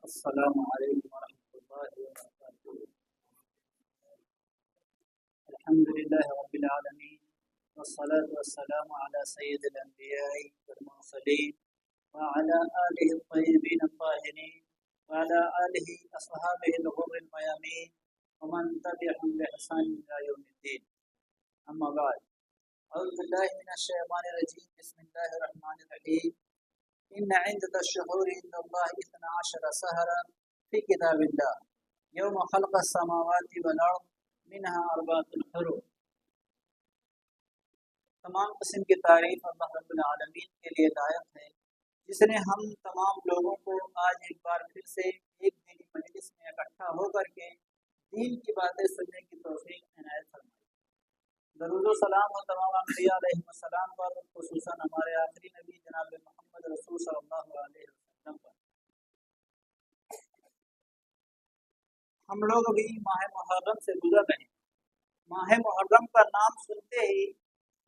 السلام علیکم ورحمۃ اللہ وبرکاتہ۔ الحمد للہ رب العالمین والصلاة والسلام علی سید الانبیاء والمرسلین وعلى آلہ الطیبین الطاہرین وعلى آلہ اصحابہ الغر الميامین ومن تبعهم بإحسان إلى يوم الدین۔ اما بعد، اعوذ باللہ من الشیطان الرجیم، بسم اللہ الرحمن الرحیم۔ ان عدة الشهور عند الله 12 شهرا في كتاب الله يوم خلق السماوات والارض منها 4 حرم۔ تمام قسم کی تعریف اللہ رب العالمین کے لیے لائق ہے، جس نے ہم تمام لوگوں کو آج ایک بار پھر سے ایک دینی مجلس میں اکٹھا ہو کر کے دین کی باتیں سننے کی توفیق عنایت فرمائی۔ درود و سلام و تمام انبیاء علیہ السلام پر، خصوصاً ہمارے آخری نبی جناب محمد رسول صلی اللہ علیہ وسلم پر۔ ہم لوگ ابھی ماہ محرم سے گزر رہے ہیں۔ ماہ محرم کا نام سنتے ہی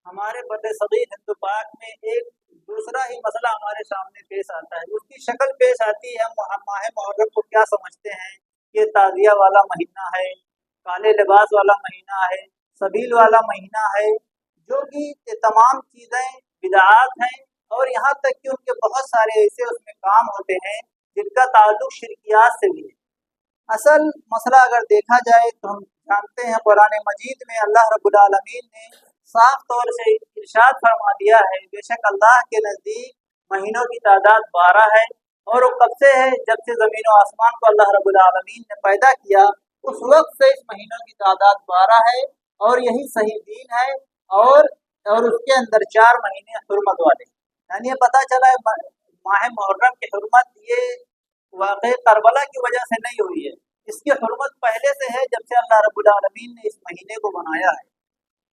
ہمارے بد صغیر ہند پاک میں ایک دوسرا ہی مسئلہ ہمارے سامنے پیش آتا ہے، اس کی شکل پیش آتی ہے۔ ماہ محرم کو کیا سمجھتے ہیں؟ یہ تعزیہ والا مہینہ ہے، کالے لباس والا مہینہ ہے، سبیل والا مہینہ ہے، جو کہ تمام چیزیں بدعات ہیں، اور یہاں تک کہ ان کے بہت سارے ایسے اس میں کام ہوتے ہیں جن کا تعلق شرکیات سے بھی ہے۔ اصل مسئلہ اگر دیکھا جائے تو ہم جانتے ہیں قرآن مجید میں اللہ رب العالمین نے صاف طور سے ارشاد فرما دیا ہے، بے شک اللہ کے نزدیک مہینوں کی تعداد 12 ہے، اور وہ کب سے ہے؟ جب سے زمین و آسمان کو اللہ رب العالمین نے پیدا کیا، اس وقت سے اس مہینوں کی تعداد 12 ہے، اور یہی صحیح دین ہے، اور اس کے اندر 4 مہینے حرمت والے۔ یعنی یہ پتہ چلا ہے ماہ محرم کی حرمت یہ واقع کربلا کی وجہ سے نہیں ہوئی ہے، اس کی حرمت پہلے سے ہے، جب سے اللہ رب العالمین نے اس مہینے کو بنایا ہے۔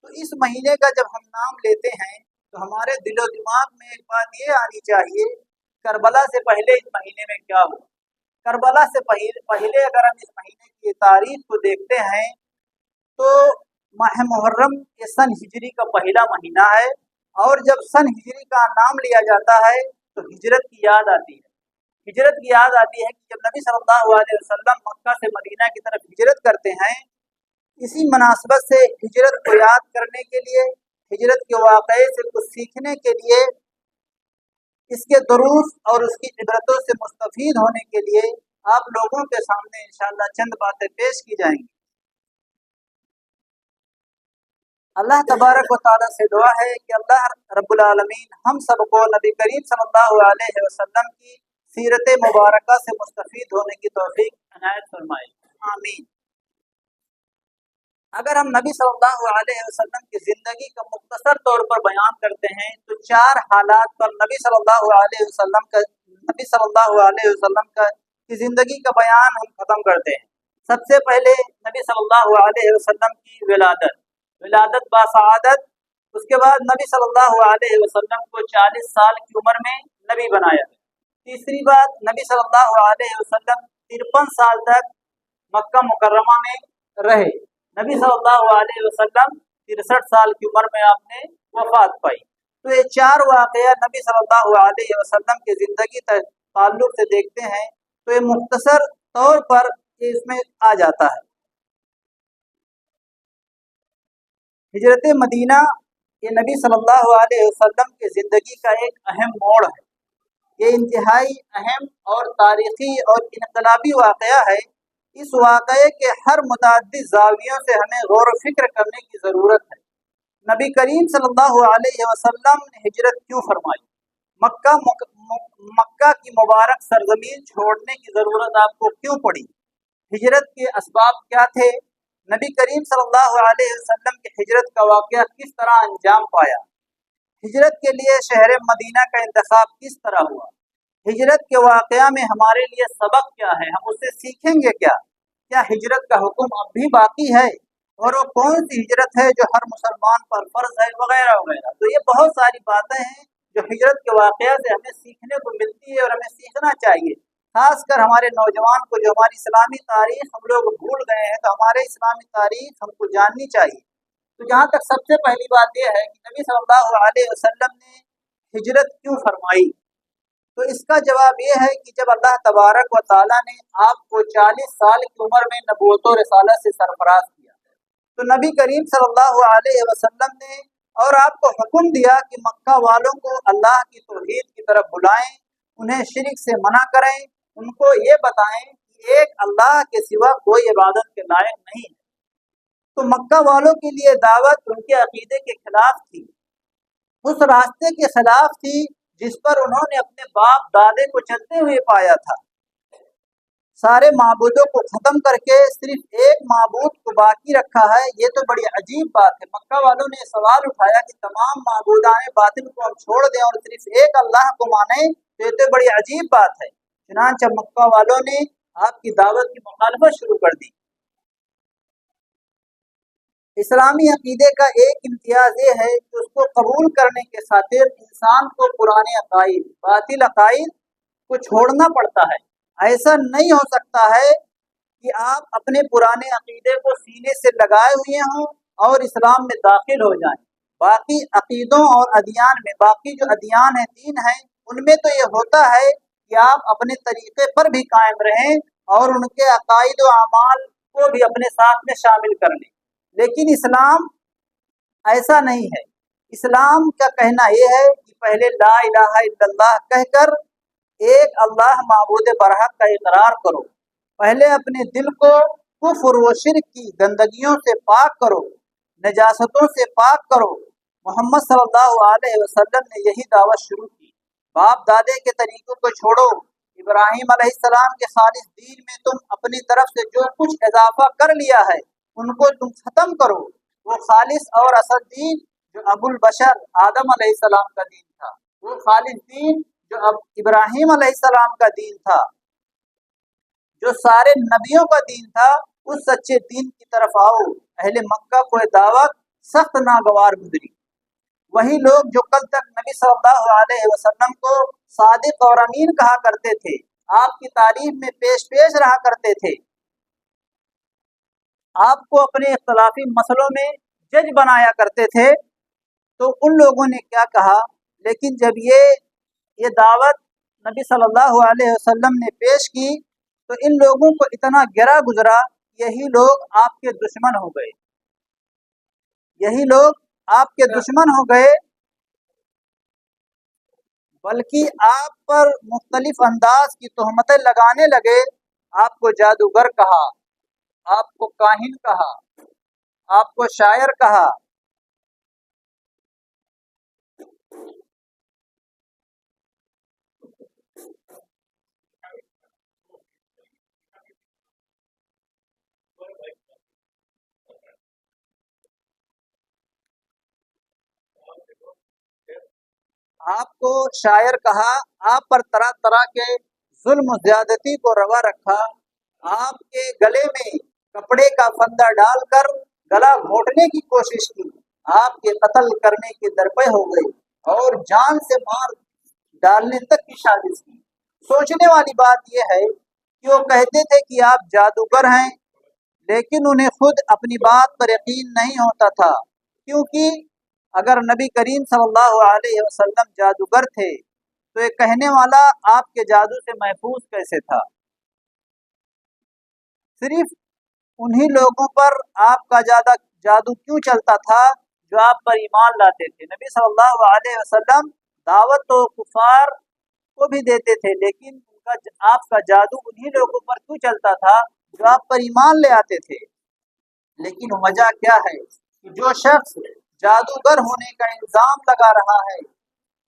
تو اس مہینے کا جب ہم نام لیتے ہیں تو ہمارے دل و دماغ میں ایک بات یہ آنی چاہیے، کربلا سے پہلے اس مہینے میں کیا ہوا؟ کربلا سے پہلے اگر ہم اس مہینے کی تاریخ کو دیکھتے ہیں تو ماہ محرم یہ سن ہجری کا پہلا مہینہ ہے، اور جب سن ہجری کا نام لیا جاتا ہے تو ہجرت کی یاد آتی ہے۔ ہجرت کی یاد آتی ہے کہ جب نبی صلی اللہ علیہ وسلم مکہ سے مدینہ کی طرف ہجرت کرتے ہیں، اسی مناسبت سے ہجرت کو یاد کرنے کے لیے، ہجرت کے واقعے سے کچھ سیکھنے کے لیے، اس کے دروس اور اس کی عبرتوں سے مستفید ہونے کے لیے آپ لوگوں کے سامنے انشاءاللہ چند باتیں پیش کی جائیں گی۔ اللہ تبارک و تعالیٰ سے دعا ہے کہ اللہ رب العالمین ہم سب کو نبی کریم صلی اللہ علیہ وسلم کی سیرت مبارکہ سے مستفید ہونے کی توفیق عنایت فرمائے، آمین۔ اگر ہم نبی صلی اللہ علیہ وسلم کی زندگی کا مختصر طور پر بیان کرتے ہیں تو 4 حالات پر نبی صلی اللہ علیہ وسلم کی زندگی کا بیان ہم ختم کرتے ہیں۔ سب سے پہلے نبی صلی اللہ علیہ وسلم کی ولادت باسعادت، اس کے بعد نبی صلی اللہ علیہ وسلم کو 40 سال کی عمر میں نبی بنایا گیا۔ تیسری بات، نبی صلی اللہ علیہ وسلم 53 سال تک مکہ مکرمہ میں رہے۔ نبی صلی اللہ علیہ وسلم 63 سال کی عمر میں آپ نے وفات پائی۔ تو یہ 4 واقعہ نبی صلی اللہ علیہ وسلم کی زندگی تعلق سے دیکھتے ہیں تو یہ مختصر طور پر اس میں آ جاتا ہے۔ ہجرت مدینہ یہ نبی صلی اللہ علیہ وسلم کی زندگی کا ایک اہم موڑ ہے۔ یہ انتہائی اہم اور تاریخی اور انقلابی واقعہ ہے۔ اس واقعے کے ہر متعدد زاویوں سے ہمیں غور و فکر کرنے کی ضرورت ہے۔ نبی کریم صلی اللہ علیہ وسلم نے ہجرت کیوں فرمائی؟ مکہ کی مبارک سرزمین چھوڑنے کی ضرورت آپ کو کیوں پڑی؟ ہجرت کے اسباب کیا تھے؟ نبی کریم صلی اللہ علیہ وسلم کی ہجرت کا واقعہ کس طرح انجام پایا؟ ہجرت کے لیے شہر مدینہ کا انتخاب کس طرح ہوا؟ ہجرت کے واقعہ میں ہمارے لیے سبق کیا ہے؟ ہم اس سے سیکھیں گے کیا؟ کیا ہجرت کا حکم اب بھی باقی ہے؟ اور وہ کون سی ہجرت ہے جو ہر مسلمان پر فرض ہے، وغیرہ وغیرہ۔ تو یہ بہت ساری باتیں ہیں جو ہجرت کے واقعہ سے ہمیں سیکھنے کو ملتی ہے اور ہمیں سیکھنا چاہیے۔ خاص کر ہمارے نوجوان کو، جو ہماری اسلامی تاریخ ہم لوگ بھول گئے ہیں، تو ہمارے اسلامی تاریخ ہم کو جاننی چاہیے۔ تو جہاں تک سب سے پہلی بات یہ ہے کہ نبی صلی اللہ علیہ وسلم نے ہجرت کیوں فرمائی؟ تو اس کا جواب یہ ہے کہ جب اللہ تبارک و تعالیٰ نے آپ کو 40 سال کی عمر میں نبوت و رسالت سے سرفراز کیا تو نبی کریم صلی اللہ علیہ وسلم نے اور آپ کو حکم دیا کہ مکہ والوں کو اللہ کی توحید کی طرف بلائیں، انہیں شرک سے منع کریں، ان کو یہ بتائیں کہ ایک اللہ کے سوا کوئی عبادت کے لائق نہیں ہے۔ تو مکہ والوں کے لیے دعوت ان کے عقیدے کے خلاف تھی، اس راستے کے خلاف تھی جس پر انہوں نے اپنے باپ دادے کو چلتے ہوئے پایا تھا۔ سارے معبودوں کو ختم کر کے صرف ایک معبود کو باقی رکھا ہے، یہ تو بڑی عجیب بات ہے۔ مکہ والوں نے سوال اٹھایا کہ تمام معبودان باطل کو ہم چھوڑ دیں اور صرف ایک اللہ کو مانیں، تو یہ تو بڑی عجیب بات ہے۔ چنانچہ مکہ والوں نے آپ کی دعوت کی مخالفت شروع کر دی۔ اسلامی عقیدے کا ایک امتیاز یہ ہے کہ اس کو قبول کرنے کے خاطر انسان کو پرانے عقائد، باطل عقائد کو چھوڑنا پڑتا ہے۔ ایسا نہیں ہو سکتا ہے کہ آپ اپنے پرانے عقیدے کو سینے سے لگائے ہوئے ہوں اور اسلام میں داخل ہو جائیں۔ باقی عقیدوں اور ادیان میں، باقی جو ادیان ہیں، دین ہیں، ان میں تو یہ ہوتا ہے کہ آپ اپنے طریقے پر بھی قائم رہیں اور ان کے عقائد و اعمال کو بھی اپنے ساتھ میں شامل کر لیں، لیکن اسلام ایسا نہیں ہے۔ اسلام کا کہنا یہ ہے کہ پہلے لا الہ الا اللہ کہہ کر ایک اللہ معبود برحق کا اقرار کرو، پہلے اپنے دل کو کفر و شرک کی گندگیوں سے پاک کرو، نجاستوں سے پاک کرو۔ محمد صلی اللہ علیہ وسلم نے یہی دعوت شروع کی۔ باپ دادے کے طریقوں کو چھوڑو، ابراہیم علیہ السلام کے خالص دین میں تم اپنی طرف سے جو کچھ اضافہ کر لیا ہے ان کو تم ختم کرو۔ وہ خالص اور اصل دین جو ابو البشر آدم علیہ السلام کا دین تھا، وہ خالص دین جو اب ابراہیم علیہ السلام کا دین تھا، جو سارے نبیوں کا دین تھا، اس سچے دین کی طرف آؤ۔ اہل مکہ کو دعوت سخت ناگوار گزری۔ وہی لوگ جو کل تک نبی صلی اللہ علیہ وسلم کو صادق اور امین کہا کرتے تھے، آپ کی تعریف میں پیش رہا کرتے تھے، آپ کو اپنے اختلافی مسئلوں میں جج بنایا کرتے تھے، تو ان لوگوں نے کیا کہا؟ لیکن جب یہ دعوت نبی صلی اللہ علیہ وسلم نے پیش کی تو ان لوگوں کو اتنا گرا گزرا، یہی لوگ آپ کے دشمن ہو گئے، یہی لوگ آپ کے دشمن ہو گئے، بلکہ آپ پر مختلف انداز کی تہمتیں لگانے لگے۔ آپ کو جادوگر کہا، آپ کو کاہن کہا، آپ کو شاعر کہا۔ آپ کو شاعر کہا، آپ پر طرح طرح کے ظلم و زیادتی کو روا رکھا، آپ کے گلے میں کپڑے کا پھندا ڈال کر گلا گھونٹنے کی کوشش کی، آپ کے قتل کرنے کے درپے ہو گئی اور جان سے مار ڈالنے تک کی سازش کی۔ سوچنے والی بات یہ ہے کہ وہ کہتے تھے کہ آپ جادوگر ہیں، لیکن انہیں خود اپنی بات پر یقین نہیں ہوتا تھا، کیونکہ اگر نبی کریم صلی اللہ علیہ وسلم جادوگر تھے تو یہ کہنے والا آپ کے جادو سے محفوظ کیسے تھا؟ صرف انہی لوگوں پر آپ کا جادو کیوں چلتا تھا جو آپ پر ایمان لاتے تھے؟ نبی صلی اللہ علیہ وسلم دعوت تو کفار کو بھی دیتے تھے، لیکن آپ کا جادو انہی لوگوں پر کیوں چلتا تھا جو آپ پر ایمان لے آتے تھے؟ لیکن وجہ کیا ہے کہ جو شخص جادوگر ہونے کا الزام لگا رہا ہے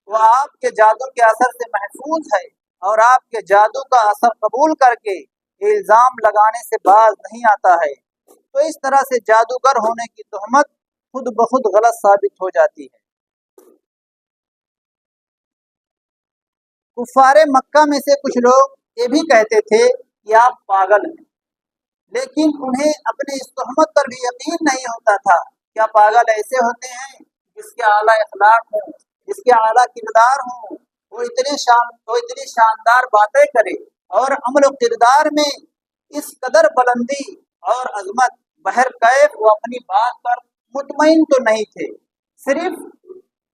وہ آپ کے جادو کے اثر سے محفوظ ہے اور آپ کے جادو کا اثر قبول کر کے الزام لگانے سے باز نہیں آتا ہے، تو اس طرح سے جادوگر ہونے کی تہمت خود بخود غلط ثابت ہو جاتی ہے۔ کفار مکہ میں سے کچھ لوگ یہ بھی کہتے تھے کہ آپ پاگل ہیں، لیکن انہیں اپنے اس تہمت پر بھی یقین نہیں ہوتا تھا۔ کیا پاگل ایسے ہوتے ہیں جس کے اعلیٰ اخلاق ہوں، جس کے اعلیٰ کردار ہوں، وہ اتنی شاندار باتیں کرے اور عمل و کردار میں اس قدر بلندی اور عظمت، بہر کیف وہ اپنی بات پر مطمئن تو نہیں تھے، صرف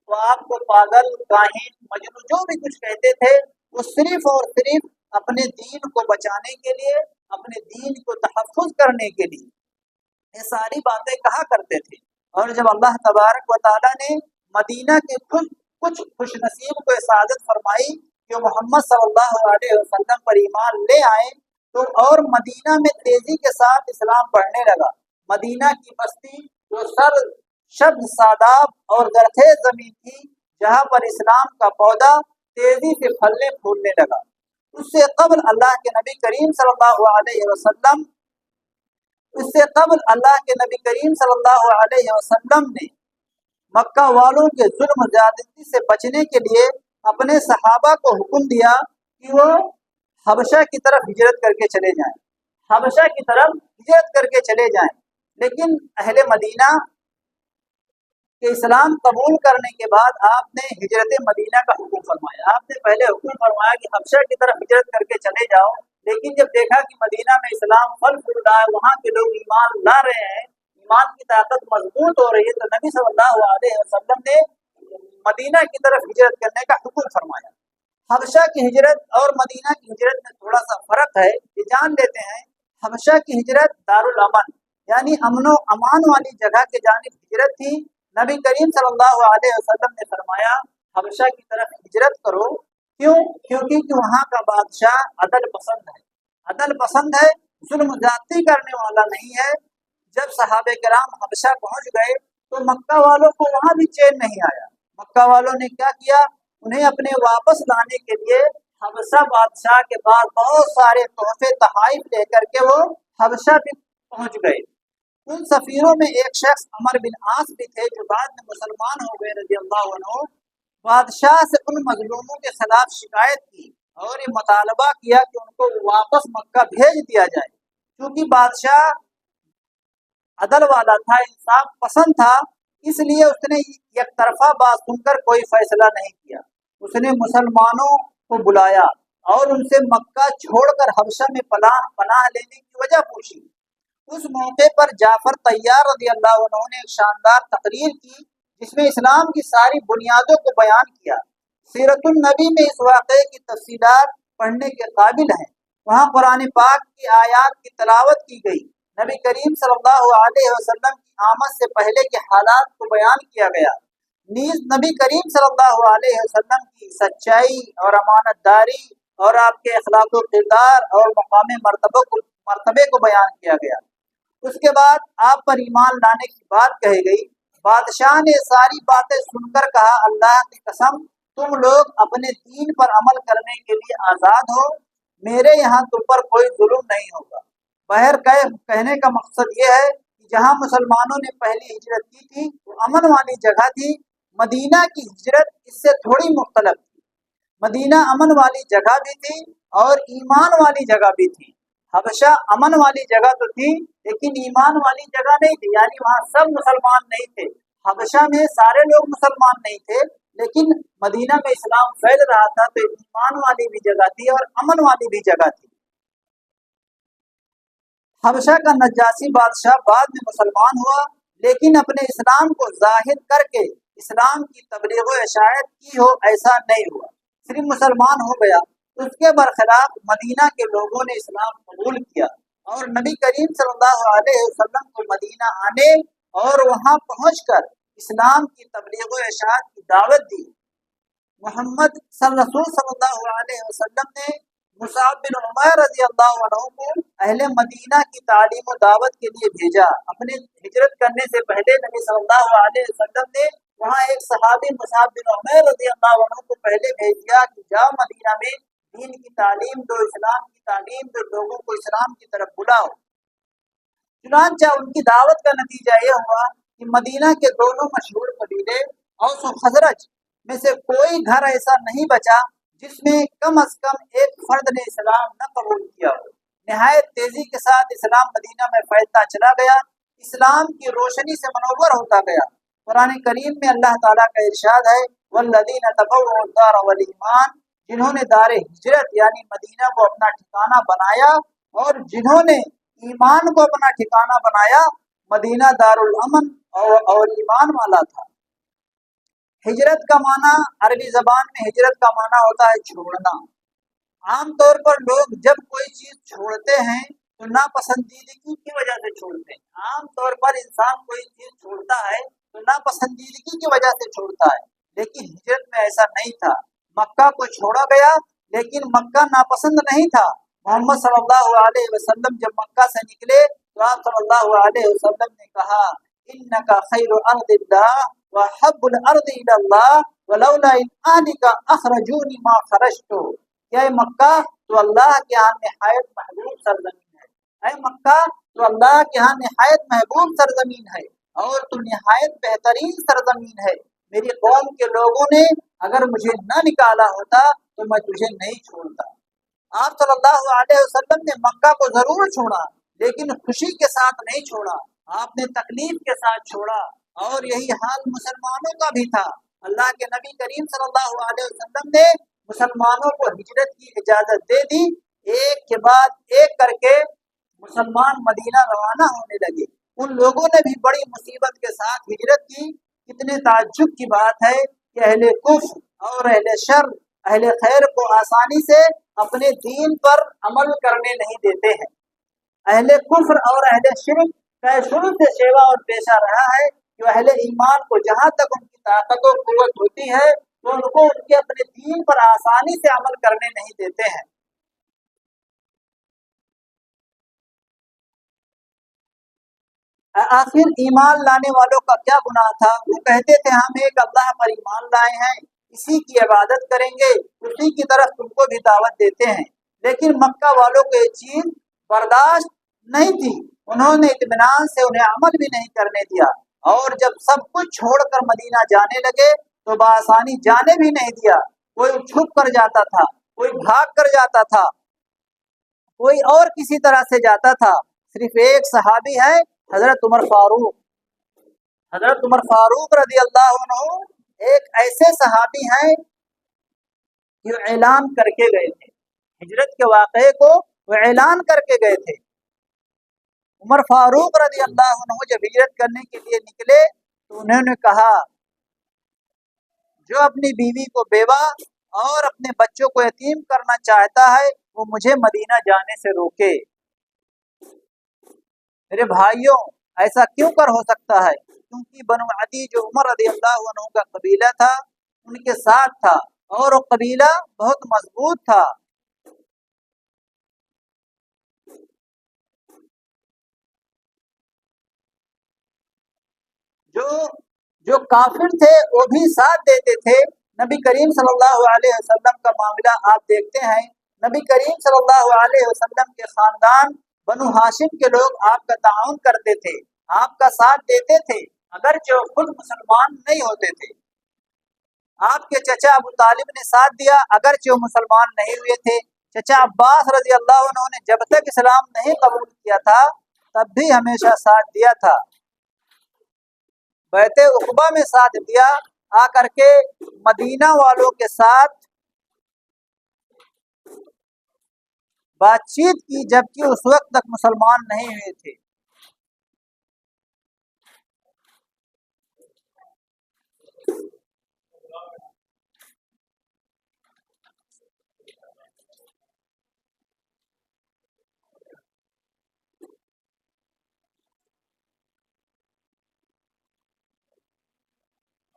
وہ آپ کو پاگل، کاہن، مجنون جو بھی کچھ کہتے تھے وہ صرف اور صرف اپنے دین کو بچانے کے لیے، اپنے دین کو تحفظ کرنے کے لیے یہ ساری باتیں کہا کرتے تھے۔ اور جب اللہ تبارک و تعالیٰ نے مدینہ کے کچھ خوش نصیب کو سعادت فرمائی کہ محمد صلی اللہ علیہ وسلم پر ایمان لے آئے، تو اور مدینہ میں تیزی کے ساتھ اسلام بڑھنے لگا۔ مدینہ کی بستی جو شب ساداب اور زرخیز زمین تھی، جہاں پر اسلام کا پودا تیزی سے پھلنے پھولنے لگا۔ اس سے قبل اللہ کے نبی کریم صلی اللہ علیہ وسلم نے مکہ والوں کے ظلم زیادتی سے بچنے کے لیے اپنے صحابہ کو حکم دیا کہ وہ حبشہ کی طرف ہجرت کر کے چلے جائیں، حبشہ کی طرف ہجرت کر کے چلے جائیں۔ لیکن اہل مدینہ کہ اسلام قبول کرنے کے بعد آپ نے ہجرت مدینہ کا حکم فرمایا۔ آپ نے پہلے حکم فرمایا کہ حبشہ کی طرف ہجرت کر کے چلے جاؤ، لیکن جب دیکھا کہ مدینہ میں اسلام پھل پھول رہا ہے، وہاں کے لوگ ایمان لا رہے ہیں، ایمان کی طاقت مضبوط ہو رہی ہے، تو نبی صلی اللہ علیہ وسلم نے مدینہ کی طرف ہجرت کرنے کا حکم فرمایا۔ حبشہ کی ہجرت اور مدینہ کی ہجرت میں تھوڑا سا فرق ہے، یہ جان لیتے ہیں۔ حبشہ کی ہجرت دارالامن یعنی امن و امان والی جگہ کی جانب ہجرت تھی۔ نبی کریم صلی اللہ علیہ وسلم نے فرمایا حبشہ کی طرف ہجرت کرو، کیونکہ وہاں کا بادشاہ عدل پسند ہے، ظلم زیادتی کرنے والا نہیں ہے۔ جب صحابہ کرام حبشہ پہنچ گئے تو مکہ والوں کو وہاں بھی چین نہیں آیا۔ مکہ والوں نے کیا کیا، انہیں اپنے واپس لانے کے لیے حبشہ بادشاہ کے پاس بہت سارے تحفے تحائف لے کر کے وہ حبشہ بھی پہنچ گئے۔ ان سفیروں میں ایک شخص عمر بن عاص بھی تھے، جو بعد میں مسلمان ہو گئے رضی اللہ عنہ۔ بادشاہ سے ان مظلوموں کے خلاف شکایت کی اور یہ مطالبہ کیا کہ ان کو واپس مکہ بھیج دیا جائے، کیونکہ بادشاہ عدل والا تھا، انصاف پسند تھا، اس لیے اس نے یک طرفہ بات سن کر کوئی فیصلہ نہیں کیا۔ اس نے مسلمانوں کو بلایا اور ان سے مکہ چھوڑ کر حبشہ میں پناہ لینے کی وجہ پوچھی۔ اس موقع پر جعفر طیار رضی اللہ عنہ نے ایک شاندار تقریر کی، جس میں اسلام کی ساری بنیادوں کو بیان کیا۔ سیرت النبی میں اس واقعے کی تفصیلات پڑھنے کے قابل ہیں۔ وہاں قرآن پاک کی آیات کی تلاوت کی گئی، نبی کریم صلی اللہ علیہ وسلم کی آمد سے پہلے کے حالات کو بیان کیا گیا، نیز نبی کریم صلی اللہ علیہ وسلم کی سچائی اور امانت داری اور آپ کے اخلاق و کردار اور مقام مرتبے کو بیان کیا گیا۔ اس کے بعد آپ پر ایمان لانے کی بات کہی گئی۔ بادشاہ نے ساری باتیں سن کر کہا، اللہ کی قسم تم لوگ اپنے دین پر عمل کرنے کے لیے آزاد ہو، میرے یہاں تم پر کوئی ظلم نہیں ہوگا۔ بہر کہنے کا مقصد یہ ہے کہ جہاں مسلمانوں نے پہلی ہجرت کی تھی وہ امن والی جگہ تھی، مدینہ کی ہجرت اس سے تھوڑی مختلف تھی۔ مدینہ امن والی جگہ بھی تھی اور ایمان والی جگہ بھی تھی۔ حبشہ امن والی جگہ تو تھی لیکن ایمان والی جگہ نہیں تھی، یعنی وہاں سب مسلمان نہیں تھے۔ حبشہ میں سارے لوگ مسلمان نہیں تھے، لیکن مدینہ میں اسلام پھیل رہا تھا، تو ایمان والی بھی جگہ تھی اور امن والی بھی جگہ تھی۔ حبشہ کا نجاشی بادشاہ بعد میں مسلمان ہوا، لیکن اپنے اسلام کو ظاہر کر کے اسلام کی تبلیغ و اشاعت کی ہو ایسا نہیں ہوا، صرف مسلمان ہو گیا۔ اس کے برخلاف مدینہ کے لوگوں نے اسلام قبول کیا اور نبی کریم صلی اللہ علیہ وسلم کو مدینہ آنے اور وہاں پہنچ کر اسلام کی تبلیغ و اشاعت کی دعوت دی۔ محمد رسول صلی اللہ علیہ وسلم نے مصعب بن عمیر رضی اللہ عنہ کو اہل مدینہ کی تعلیم و دعوت کے لیے بھیجا۔ اپنے ہجرت کرنے سے پہلے نبی صلی اللہ علیہ وسلم نے وہاں ایک صحابی مصعب بن عمیر رضی اللہ عنہ کو پہلے بھیج دیا کہ جاؤ مدینہ میں دین کی تعلیم دو، اسلام کی تعلیم دو، لوگوں کو اسلام کی طرف بلاؤ۔ چنانچہ ان کی دعوت کا نتیجہ یہ ہوا کہ مدینہ کے دونوں مشہور قبیلے اوس و خزرج میں سے کوئی گھر ایسا نہیں بچا جس میں کم از کم ایک فرد نے اسلام نہ قبول کیا ہو۔ نہایت تیزی کے ساتھ اسلام مدینہ میں پھیلتا چلا گیا، اسلام کی روشنی سے منور ہوتا گیا۔ قرآن کریم میں اللہ تعالیٰ کا ارشاد ہے، والذین تبوؤا الدار والایمان، جنہوں نے دار ہجرت یعنی مدینہ کو اپنا ٹھکانہ بنایا اور جنہوں نے ایمان کو اپنا ٹھکانہ بنایا، مدینہ دار الامن اور ایمان والا تھا۔ ہجرت کا معنی عربی زبان میں ہجرت کا معنی ہوتا ہے چھوڑنا، عام طور پر لوگ جب کوئی چیز چھوڑتے ہیں تو ناپسندیدگی کی وجہ سے چھوڑتے ہیں. عام طور پر انسان کوئی چیز چھوڑتا ہے تو ناپسندیدگی کی وجہ سے چھوڑتا ہے، لیکن ہجرت میں ایسا نہیں تھا. مکہ کو چھوڑا گیا لیکن مکہ ناپسند نہیں تھا. محمد صلی اللہ علیہ وسلم جب مکہ سے نکلے تو آپ صلی اللہ علیہ وسلم نے کہا انک خیر ارض اللہ وحب الارض الی اللہ ولولا انک اخرجونی ما خرجت. اے مکہ تو اللہ کے ہاں نہایت محبوب سرزمین ہے. اے مکہ تو اللہ کے ہاں نہایت محبوب سرزمین ہے اور تو نہایت بہترین سرزمین ہے. میری قوم کے لوگوں نے اگر مجھے نہ نکالا ہوتا تو میں تجھے نہیں چھوڑتا. آپ صلی اللہ علیہ وسلم نے مکہ کو ضرور چھوڑا لیکن خوشی کے ساتھ نہیں چھوڑا، آپ نے تکلیف کے ساتھ چھوڑا. اور یہی حال مسلمانوں کا بھی تھا. اللہ کے نبی کریم صلی اللہ علیہ وسلم نے مسلمانوں کو ہجرت کی اجازت دے دی. ایک کے بعد ایک کر کے مسلمان مدینہ روانہ ہونے لگے. ان لوگوں نے بھی بڑی مصیبت کے ساتھ ہجرت کی. کتنے تعجب کی بات ہے کہ اہل کفر اور اہل شر اہل خیر کو آسانی سے اپنے دین پر عمل کرنے نہیں دیتے ہیں. اہل کفر اور اہل شرک کا شروع سے شیوا اور پیشہ رہا ہے کہ اہل ایمان کو جہاں تک ان کی طاقت و قوت ہوتی ہے تو ان کو ان کے اپنے دین پر آسانی سے عمل کرنے نہیں دیتے ہیں. آخر ایمان لانے والوں کا کیا گناہ تھا؟ وہ کہتے تھے ہم ایک اللہ پر ایمان لائے ہیں، اسی کی عبادت کریں گے، اسی کی طرف تم کو بھی دعوت دیتے ہیں. لیکن مکہ والوں کو یہ چیز برداشت نہیں تھی. انہوں نے اطمینان سے انہیں عمل بھی نہیں کرنے دیا اور جب سب کچھ چھوڑ کر مدینہ جانے لگے تو بآسانی جانے بھی نہیں دیا. کوئی چھپ کر جاتا تھا، کوئی بھاگ کر جاتا تھا، کوئی اور کسی طرح سے جاتا تھا. صرف ایک صحابی ہے حضرت عمر فاروق. حضرت عمر فاروق رضی اللہ عنہ ایک ایسے صحابی ہیں جو اعلان کر کے گئے تھے. ہجرت کے واقعے کو وہ اعلان کر کے گئے تھے. عمر فاروق رضی اللہ عنہ جب ہجرت کرنے کے لیے نکلے تو انہوں نے کہا جو اپنی بیوی کو بیوہ اور اپنے بچوں کو یتیم کرنا چاہتا ہے وہ مجھے مدینہ جانے سے روکے. میرے بھائیوں ایسا کیوں کر ہو سکتا ہے؟ کیونکہ بنو عدی جو عمر رضی اللہ عنہ کا قبیلہ تھا ان کے ساتھ تھا اور وہ قبیلہ بہت مضبوط تھا. جو کافر تھے وہ بھی ساتھ دیتے تھے. نبی کریم صلی اللہ علیہ وسلم کا معاملہ آپ دیکھتے ہیں. نبی کریم صلی اللہ علیہ وسلم کے خاندان بنو ہاشم کے لوگ آپ کا تعاون کرتے تھے، آپ کا ساتھ دیتے تھے اگرچہ وہ خود مسلمان نہیں ہوتے تھے. آپ کے چچا ابو طالب نے ساتھ دیا اگرچہ وہ مسلمان نہیں ہوئے تھے. چچا عباس رضی اللہ عنہ نے جب تک اسلام نہیں قبول کیا تھا تب بھی ہمیشہ ساتھ دیا تھا. بیعت عقبہ میں ساتھ دیا، آ کر کے مدینہ والوں کے ساتھ بات چیت کی جبکہ اس وقت تک مسلمان نہیں ہوئے تھے.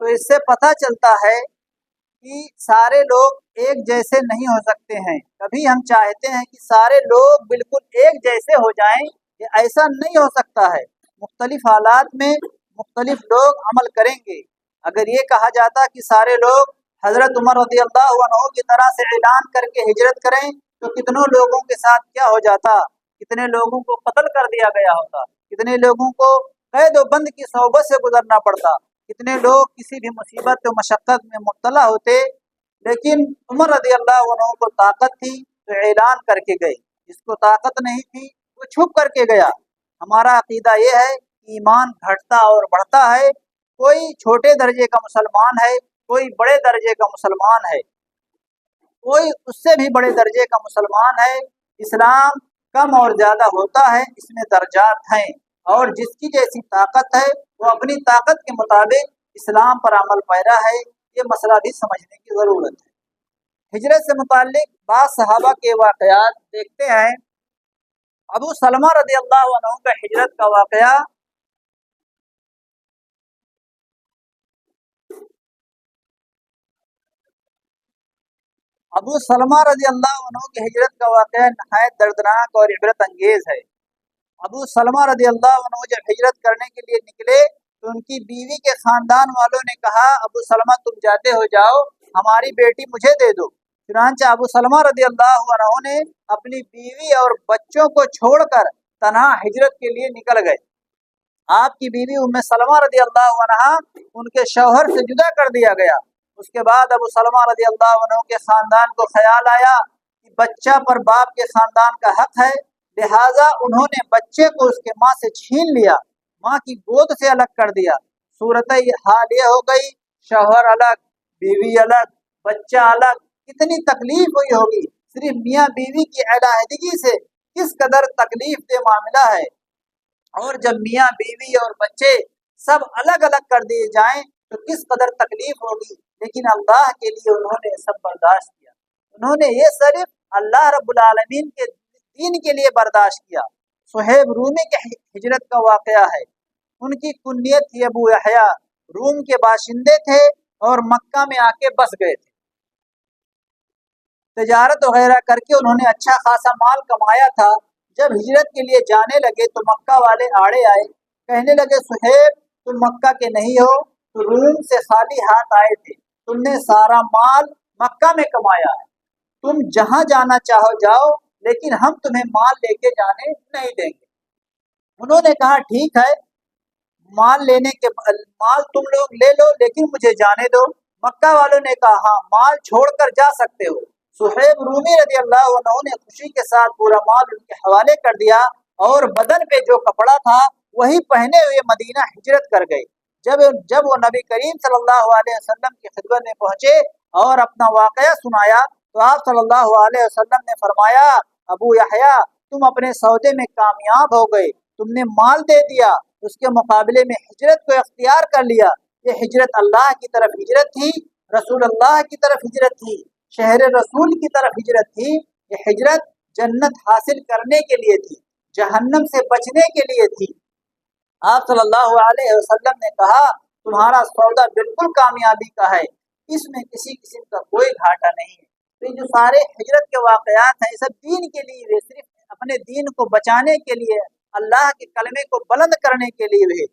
تو اس سے پتہ چلتا ہے کہ سارے لوگ ایک جیسے نہیں ہو سکتے ہیں. کبھی ہم چاہتے ہیں کہ سارے لوگ بالکل ایک جیسے ہو جائیں، یہ ایسا نہیں ہو سکتا ہے. مختلف حالات میں مختلف لوگ عمل کریں گے. اگر یہ کہا جاتا کہ سارے لوگ حضرت عمر رضی اللہ عنہ کی طرح سے اعلان کر کے ہجرت کریں تو کتنوں لوگوں کے ساتھ کیا ہو جاتا، کتنے لوگوں کو قتل کر دیا گیا ہوتا، کتنے لوگوں کو قید و بند کی صحبت سے گزرنا پڑتا، کتنے لوگ کسی بھی مصیبت و مشقت میں مبتلا ہوتے. لیکن عمر رضی اللہ عنہ کو طاقت تھی تو اعلان کر کے گئے، جس کو طاقت نہیں تھی وہ چھپ کر کے گیا. ہمارا عقیدہ یہ ہے کہ ایمان گھٹتا اور بڑھتا ہے. کوئی چھوٹے درجے کا مسلمان ہے، کوئی بڑے درجے کا مسلمان ہے، کوئی اس سے بھی بڑے درجے کا مسلمان ہے. اسلام کم اور زیادہ ہوتا ہے، اس میں درجات ہیں اور جس کی جیسی طاقت ہے وہ اپنی طاقت کے مطابق اسلام پر عمل پیرا ہے. یہ مسئلہ بھی سمجھنے کی ضرورت ہے. ہجرت سے متعلق بعض صحابہ کے واقعات دیکھتے ہیں۔ ابو سلمہ رضی اللہ عنہ کا ہجرت کا واقعہ ابو سلمہ رضی اللہ عنہ کی ہجرت کا واقعہ نہایت دردناک اور عبرت انگیز ہے۔ ابو سلمہ رضی اللہ عنہ جب ہجرت کرنے کے لیے نکلے تو ان کی بیوی کے خاندان والوں نے کہا ابو سلمہ تم جاتے ہو جاؤ، ہماری بیٹی مجھے دے دو۔ چنانچہ ابو سلمہ رضی اللہ عنہ نے اپنی بیوی اور بچوں کو چھوڑ کر تنہا ہجرت کے لیے نکل گئے۔ آپ کی بیوی ام سلمہ رضی اللہ عنہ ان کے شوہر سے جدا کر دیا گیا۔ اس کے بعد ابو سلمہ رضی اللہ عنہ کے خاندان کو خیال آیا کہ بچہ پر باپ کے خاندان کا حق ہے، لہٰذا انہوں نے بچے کو اس کے ماں سے چھین لیا، ماں کی گود سے الگ کر دیا۔ صورت حال یہ ہو گئی شوہر الگ، بیوی الگ، بچہ الگ، کتنی تکلیف ہوئی ہوگی۔ صرف میاں بیوی کی علیحدگی سے کس قدر تکلیف دہ معاملہ ہے، اور جب میاں بیوی اور بچے سب الگ الگ کر دیے جائیں تو کس قدر تکلیف ہوگی، لیکن اللہ کے لیے انہوں نے سب برداشت کیا۔ انہوں نے یہ صرف اللہ رب العالمین کے دین کے لیے برداشت کیا۔ صہیب رومی کے ہجرت کا واقعہ ہے۔ ان کی کنیت تھی ابو یحییٰ، روم کے باشندے تھے اور مکہ میں آ کے بس گئے تھے۔ تجارت وغیرہ کر کے انہوں نے اچھا خاصا مال کمایا تھا۔ جب ہجرت کے لیے جانے لگے تو مکہ والے آڑے آئے، کہنے لگے صہیب تم مکہ کے نہیں ہو، تو روم سے خالی ہاتھ آئے تھے، تم نے سارا مال مکہ میں کمایا ہے، تم جہاں جانا چاہو جاؤ، لیکن ہم تمہیں مال لے کے جانے نہیں دیں گے۔ انہوں نے کہا ٹھیک ہے، مال تم لوگ لے لو لیکن مجھے جانے دو۔ مکہ والوں نے کہا ہاں مال چھوڑ کر جا سکتے ہو۔ صہیب رومی رضی اللہ عنہ نے خوشی کے ساتھ پورا مال ان کے حوالے کر دیا اور بدن پہ جو کپڑا تھا وہی پہنے ہوئے مدینہ ہجرت کر گئے۔ جب وہ نبی کریم صلی اللہ علیہ وسلم کی خدمت میں پہنچے اور اپنا واقعہ سنایا تو آپ صلی اللہ علیہ وسلم نے فرمایا ابو یحییٰ تم اپنے سودے میں کامیاب ہو گئے، تم نے مال دے دیا، اس کے مقابلے میں ہجرت کو اختیار کر لیا۔ یہ ہجرت اللہ کی طرف ہجرت تھی، رسول اللہ کی طرف ہجرت تھی، شہر رسول کی طرف ہجرت تھی۔ یہ ہجرت جنت حاصل کرنے کے لیے تھی، جہنم سے بچنے کے لیے تھی۔ آپ صلی اللہ علیہ وسلم نے کہا تمہارا سودا بالکل کامیابی کا ہے، اس میں کسی قسم کا کوئی گھاٹا نہیں ہے۔ تو یہ جو سارے ہجرت کے واقعات ہیں یہ سب دین کے لیے، صرف اپنے دین کو بچانے کے لیے، اللہ کے کلمے کو بلند کرنے کے لیے ہوئے۔